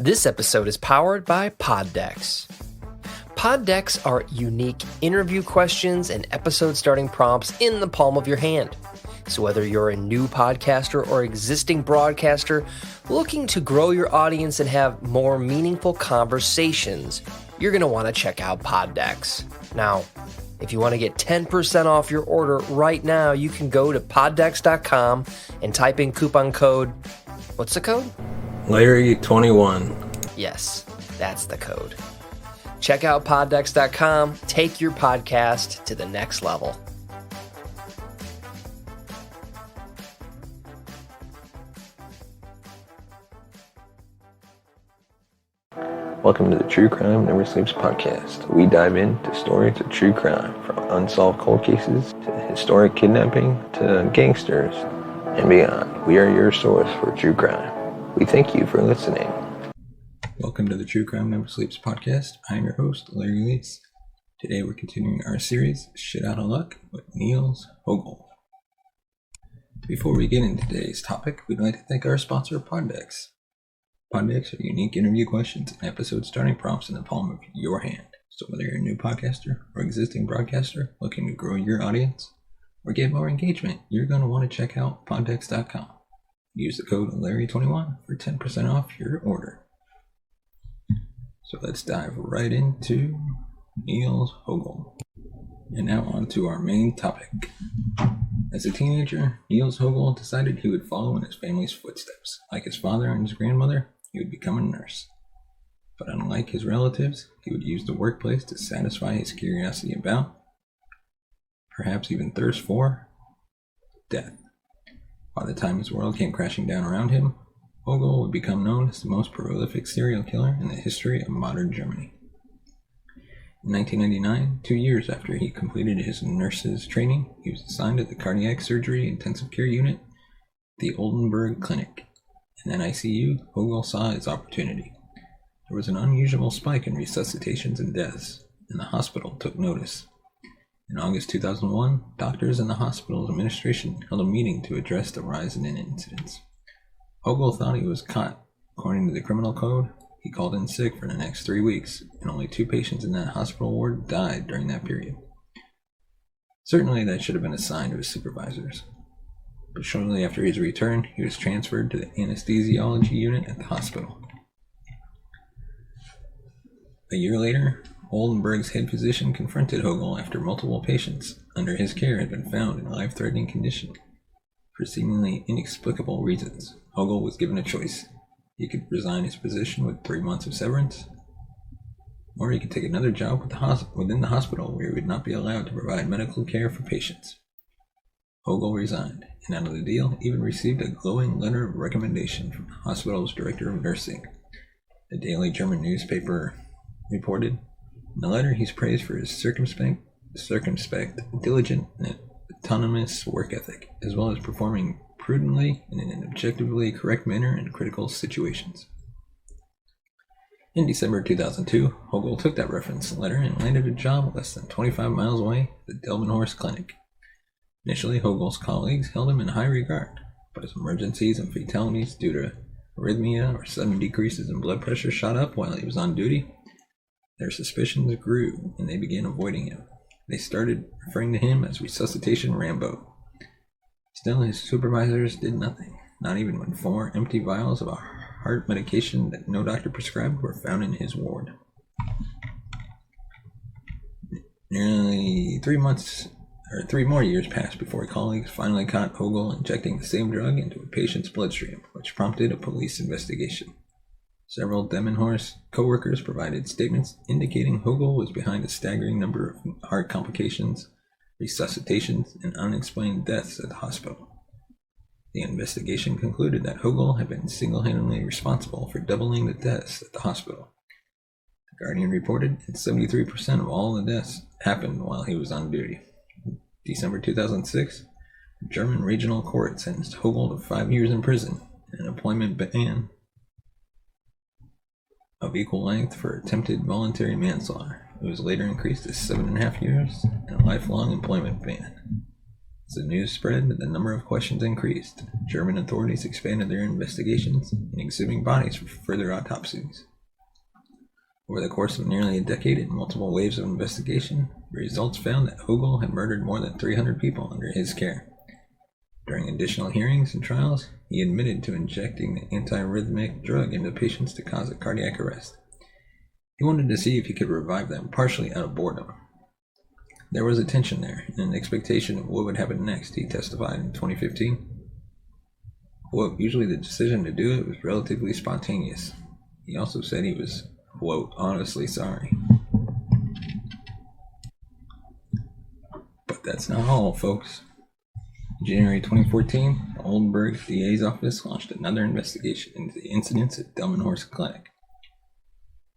This episode is powered by Pod Decks. Pod Decks are unique interview questions and episode starting prompts in the palm of your hand. So whether you're a new podcaster or existing broadcaster looking to grow your audience and have more meaningful conversations, you're going to want to check out Pod Decks. Now, if you want to get 10% off your order right now, you can go to poddecks.com and type in coupon code. What's the code? Larry21. Yes, that's the code. Check out poddecks.com. Take your podcast to the next level. Welcome to the True Crime Never Sleeps podcast. We dive into stories of true crime, from unsolved cold cases to historic kidnapping to gangsters and beyond. We are your source for true crime. We thank you for listening. Welcome to the True Crime Never Sleeps podcast. I'm your host, Larry Lees. Today we're continuing our series, Shit Out of Luck, with Niels Högel. Before we get into today's topic, we'd like to thank our sponsor, Pod Decks. Pod Decks are unique interview questions and episode starting prompts in the palm of your hand. So whether you're a new podcaster or existing broadcaster looking to grow your audience or get more engagement, you're going to want to check out poddecks.com. Use the code Larry21 for 10% off your order. So let's dive right into Niels Högel. And now on to our main topic. As a teenager, Niels Högel decided he would follow in his family's footsteps. Like his father and his grandmother, he would become a nurse. But unlike his relatives, he would use the workplace to satisfy his curiosity about, perhaps even thirst for, death. By the time his world came crashing down around him, Högel would become known as the most prolific serial killer in the history of modern Germany. In 1999, 2 years after he completed his nurse's training, he was assigned to the cardiac surgery intensive care unit at the Oldenburg Clinic. In an ICU, Högel saw his opportunity. There was an unusual spike in resuscitations and deaths, and the hospital took notice. In August 2001, doctors and the hospital's administration held a meeting to address the rise in incidents. Högel thought he was caught. According to the criminal code, he called in sick for the next 3 weeks, and only 2 patients in that hospital ward died during that period. Certainly that should have been a sign to his supervisors. But shortly after his return, he was transferred to the anesthesiology unit at the hospital. A year later, Oldenburg's head physician confronted Högel after multiple patients under his care had been found in a life-threatening condition. For seemingly inexplicable reasons, Högel was given a choice. He could resign his position with 3 months of severance, or he could take another job within the hospital where he would not be allowed to provide medical care for patients. Högel resigned, and out of the deal, even received a glowing letter of recommendation from the hospital's director of nursing. The daily German newspaper reported, in the letter he's praised for his circumspect, diligent, and autonomous work ethic, as well as performing prudently in an objectively correct manner in critical situations. In December 2002, Högel took that reference letter and landed a job less than 25 miles away at the Delmenhorst Clinic. Initially, Högel's colleagues held him in high regard, but as emergencies and fatalities due to arrhythmia or sudden decreases in blood pressure shot up while he was on duty, their suspicions grew and they began avoiding him. They started referring to him as Resuscitation Rambo. Still, his supervisors did nothing, not even when 4 empty vials of a heart medication that no doctor prescribed were found in his ward. Nearly 3 more years passed before colleagues finally caught Högel injecting the same drug into a patient's bloodstream, which prompted a police investigation. Several Delmenhorst co-workers provided statements indicating Högel was behind a staggering number of heart complications, resuscitations, and unexplained deaths at the hospital. The investigation concluded that Högel had been single-handedly responsible for doubling the deaths at the hospital. The Guardian reported that 73% of all the deaths happened while he was on duty. In December 2006, the German regional court sentenced Högel to 5 years in prison and an employment ban of equal length for attempted voluntary manslaughter. It was later increased to 7.5 years and a lifelong employment ban. As the news spread, the number of questions increased. German authorities expanded their investigations and exhuming bodies for further autopsies. Over the course of nearly a decade and multiple waves of investigation, the results found that Högel had murdered more than 300 people under his care. During additional hearings and trials, he admitted to injecting the antiarrhythmic drug into patients to cause a cardiac arrest. He wanted to see if he could revive them partially out of boredom. There was a tension there, and an expectation of what would happen next, he testified in 2015. Quote, usually the decision to do it was relatively spontaneous. He also said he was, quote, honestly sorry. But that's not all, folks. In January 2014, the Oldenburg DA's office launched another investigation into the incidents at Delmenhorst Clinic.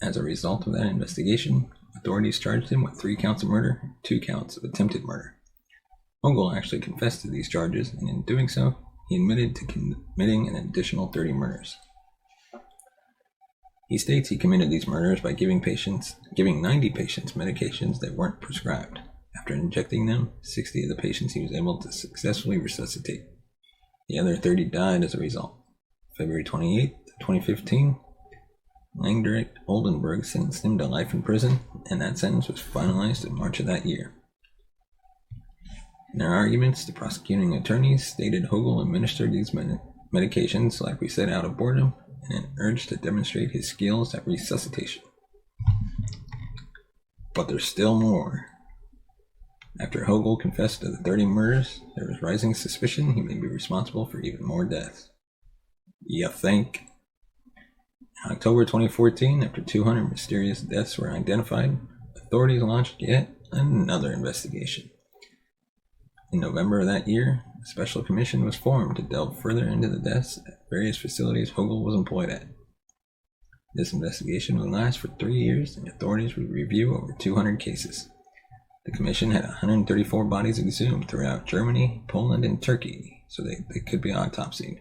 As a result of that investigation, authorities charged him with 3 counts of murder and 2 counts of attempted murder. Högel actually confessed to these charges, and in doing so, he admitted to committing an additional 30 murders. He states he committed these murders by giving 90 patients medications that weren't prescribed. After injecting them, 60 of the patients he was able to successfully resuscitate. The other 30 died as a result. February 28, 2015, Langdorf Oldenburg sentenced him to life in prison, and that sentence was finalized in March of that year. In their arguments, the prosecuting attorneys stated Högel administered these medications, like we said, out of boredom, and urged to demonstrate his skills at resuscitation. But there's still more. After Högel confessed to the 30 murders, there was rising suspicion he may be responsible for even more deaths. You think? In October 2014, after 200 mysterious deaths were identified, authorities launched yet another investigation. In November of that year, a special commission was formed to delve further into the deaths at various facilities Högel was employed at. This investigation would last for 3 years, and authorities would review over 200 cases. The commission had 134 bodies exhumed throughout Germany, Poland, and Turkey, so they could be autopsied.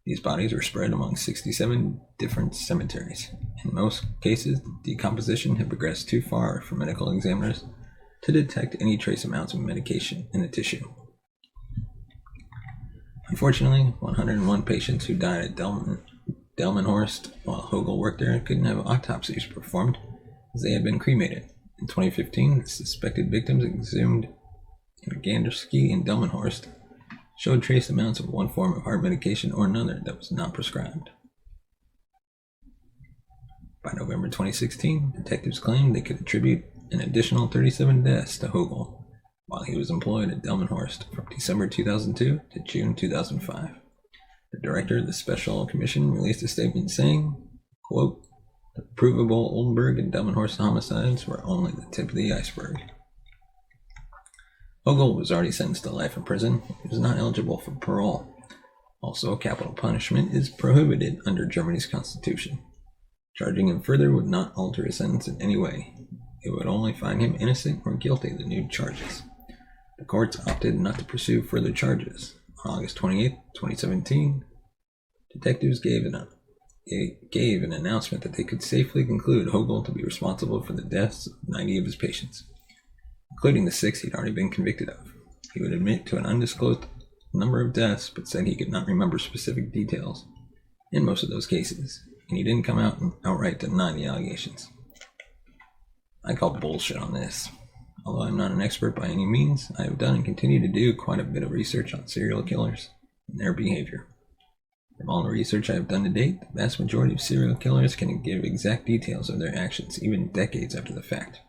These bodies were spread among 67 different cemeteries. In most cases, the decomposition had progressed too far for medical examiners to detect any trace amounts of medication in the tissue. Unfortunately, 101 patients who died at Delmenhorst while Högel worked there couldn't have autopsies performed as they had been cremated. In 2015, the suspected victims exhumed in Gandersky and Delmenhorst showed trace amounts of one form of heart medication or another that was not prescribed. By November 2016, detectives claimed they could attribute an additional 37 deaths to Högel while he was employed at Delmenhorst from December 2002 to June 2005. The director of the Special Commission released a statement saying, quote, the provable Oldenburg and Delmenhorst homicides were only the tip of the iceberg. Högel was already sentenced to life in prison. He was not eligible for parole. Also, capital punishment is prohibited under Germany's constitution. Charging him further would not alter his sentence in any way. It would only find him innocent or guilty of the new charges. The courts opted not to pursue further charges. On August 28, 2017, detectives gave an announcement that they could safely conclude Högel to be responsible for the deaths of 90 of his patients, including the 6 he'd already been convicted of. He would admit to an undisclosed number of deaths, but said he could not remember specific details in most of those cases, and he didn't come out and outright deny the allegations. I call bullshit on this. Although I'm not an expert by any means, I have done and continue to do quite a bit of research on serial killers and their behavior. From all the research I have done to date, the vast majority of serial killers can give exact details of their actions, even decades after the fact.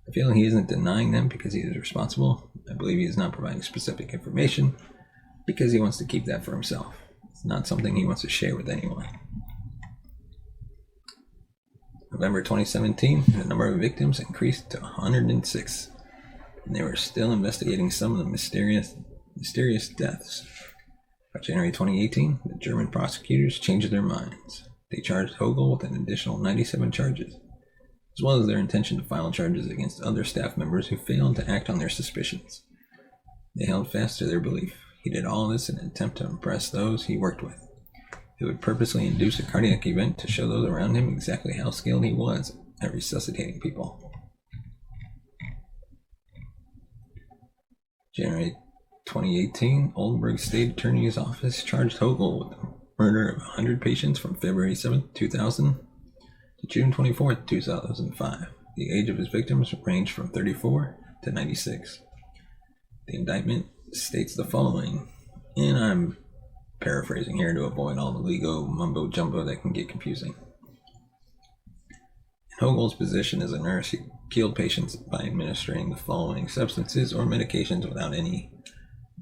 I feel he isn't denying them because he is responsible. I believe he is not providing specific information because he wants to keep that for himself. It's not something he wants to share with anyone. November 2017, the number of victims increased to 106, and they were still investigating some of the mysterious deaths. By January 2018, the German prosecutors changed their minds. They charged Högel with an additional 97 charges, as well as their intention to file charges against other staff members who failed to act on their suspicions. They held fast to their belief. He did all this in an attempt to impress those he worked with. He would purposely induce a cardiac event to show those around him exactly how skilled he was at resuscitating people. January 2018, Oldenburg State Attorney's Office charged Högel with the murder of 100 patients from February 7, 2000 to June 24, 2005. The age of his victims ranged from 34 to 96. The indictment states the following, and I'm paraphrasing here to avoid all the legal mumbo-jumbo that can get confusing. In Högel's position as a nurse, he killed patients by administering the following substances or medications without any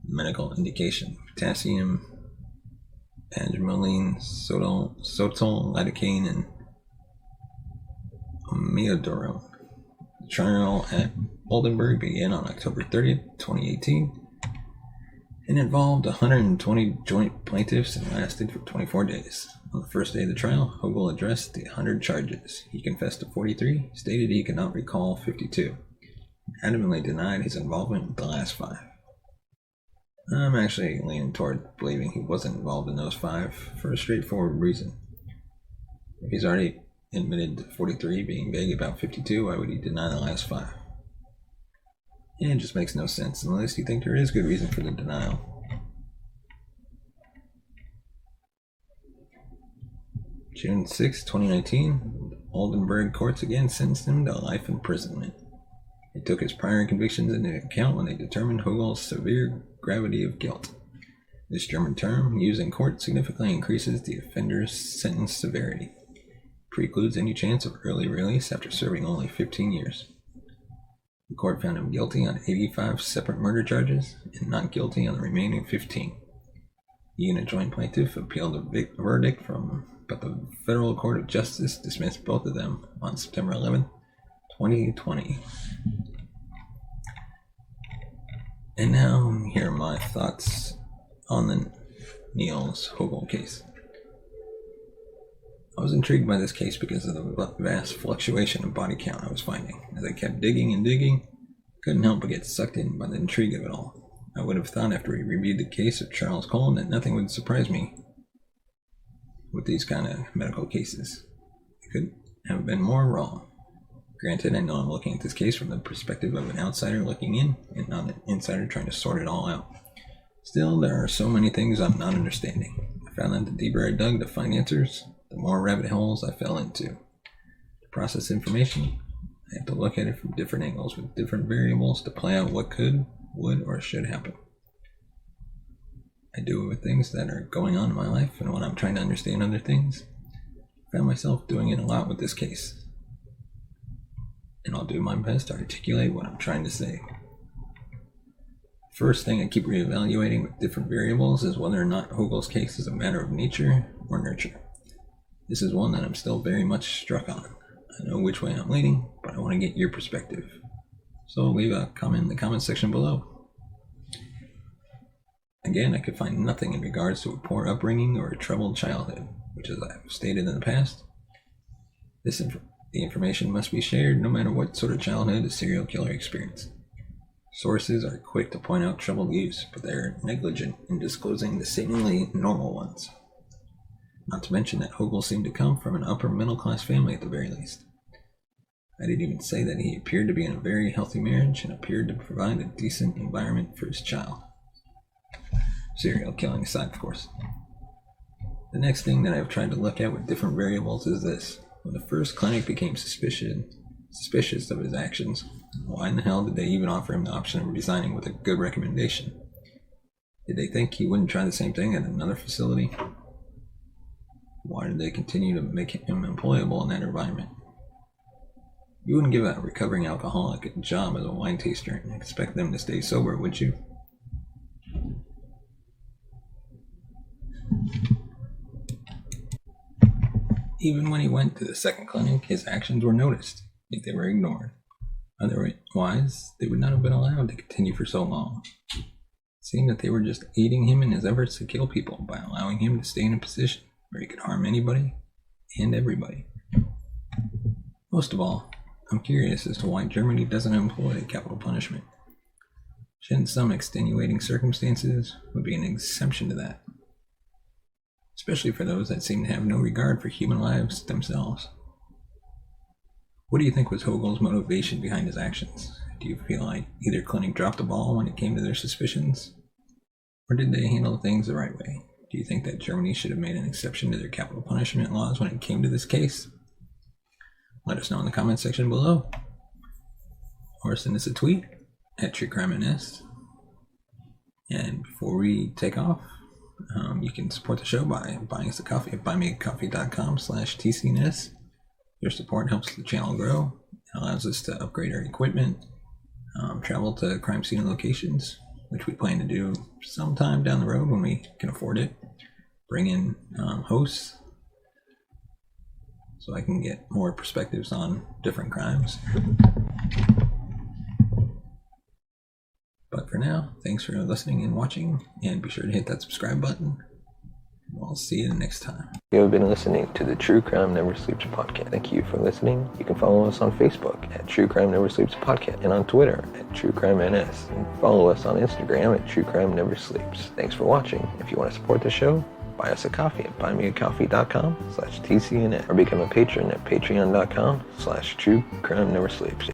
medical indication: potassium, pangimoline, sotol, lidocaine, and amiodarone. The trial at Oldenburg began on October 30th, 2018, and involved 120 joint plaintiffs and lasted for 24 days. On the first day of the trial, Högel addressed the 100 charges. He confessed to 43, stated he could not recall 52, and adamantly denied his involvement with the last 5. I'm actually leaning toward believing he wasn't involved in those 5 for a straightforward reason. If he's already admitted to 43 being vague about 52, why would he deny the last 5? And it just makes no sense unless you think there is good reason for the denial. June 6, 2019, Oldenburg courts again sentenced him to life imprisonment. They took his prior convictions into account when they determined Högel's severe gravity of guilt. This German term, used in court, significantly increases the offender's sentence severity. Precludes any chance of early release after serving only 15 years. The court found him guilty on 85 separate murder charges and not guilty on the remaining 15. He and a joint plaintiff appealed the verdict but the Federal Court of Justice dismissed both of them on September 11, 2020. And now, here are my thoughts on the Niels Högel case. I was intrigued by this case because of the vast fluctuation of body count I was finding. As I kept digging and digging, I couldn't help but get sucked in by the intrigue of it all. I would have thought after we reviewed the case of Charles Cullen that nothing would surprise me with these kind of medical cases. I couldn't have been more wrong. Granted, I know I'm looking at this case from the perspective of an outsider looking in and not an insider trying to sort it all out. Still, there are so many things I'm not understanding. I found that the deeper I dug to find answers, the more rabbit holes I fell into. To process information, I have to look at it from different angles with different variables to play out what could, would, or should happen. I do it with things that are going on in my life, and when I'm trying to understand other things, I found myself doing it a lot with this case. And I'll do my best to articulate what I'm trying to say. First thing I keep reevaluating with different variables is whether or not Högel's case is a matter of nature or nurture. This is one that I'm still very much struck on. I know which way I'm leaning, but I want to get your perspective. So leave a comment in the comment section below. Again, I could find nothing in regards to a poor upbringing or a troubled childhood, which, as I've stated in the past, the information must be shared no matter what sort of childhood a serial killer experienced. Sources are quick to point out troubled youths, but they're negligent in disclosing the seemingly normal ones. Not to mention that Högel seemed to come from an upper middle class family at the very least. I didn't even say that he appeared to be in a very healthy marriage and appeared to provide a decent environment for his child. Serial killing aside, of course. The next thing that I've tried to look at with different variables is this. When the first clinic became suspicious of his actions, why in the hell did they even offer him the option of resigning with a good recommendation? Did they think he wouldn't try the same thing at another facility? Why did they continue to make him employable in that environment? You wouldn't give a recovering alcoholic a job as a wine taster and expect them to stay sober, would you? Even when he went to the second clinic, his actions were noticed, yet they were ignored. Otherwise, they would not have been allowed to continue for so long. It seemed that they were just aiding him in his efforts to kill people by allowing him to stay in a position where he could harm anybody and everybody. Most of all, I'm curious as to why Germany doesn't employ capital punishment. Shouldn't some extenuating circumstances would be an exception to that? Especially for those that seem to have no regard for human lives themselves. What do you think was Högel's motivation behind his actions? Do you feel like either clinic dropped the ball when it came to their suspicions, Or did they handle things the right way? Do you think that Germany should have made an exception to their capital punishment laws when it came to this case? Let us know in the comment section below. Or send us a tweet at TrueCrimeNS. And before we take off, you can support the show by buying us a coffee at buymeacoffee.com/TCNS. Your support helps the channel grow. It allows us to upgrade our equipment, travel to crime scene locations, which we plan to do sometime down the road when we can afford it. Bring in hosts so I can get more perspectives on different crimes. But for now, thanks for listening and watching, and be sure to hit that subscribe button. I'll see you next time. You have been listening to the True Crime Never Sleeps podcast. Thank you for listening. You can follow us on Facebook at True Crime Never Sleeps podcast and on Twitter at TrueCrimeNS. And follow us on Instagram at True Crime Never Sleeps. Thanks for watching. If you want to support the show, buy us a coffee at buymeacoffee.com/TCNS or become a patron at patreon.com/TrueCrimeNeverSleeps.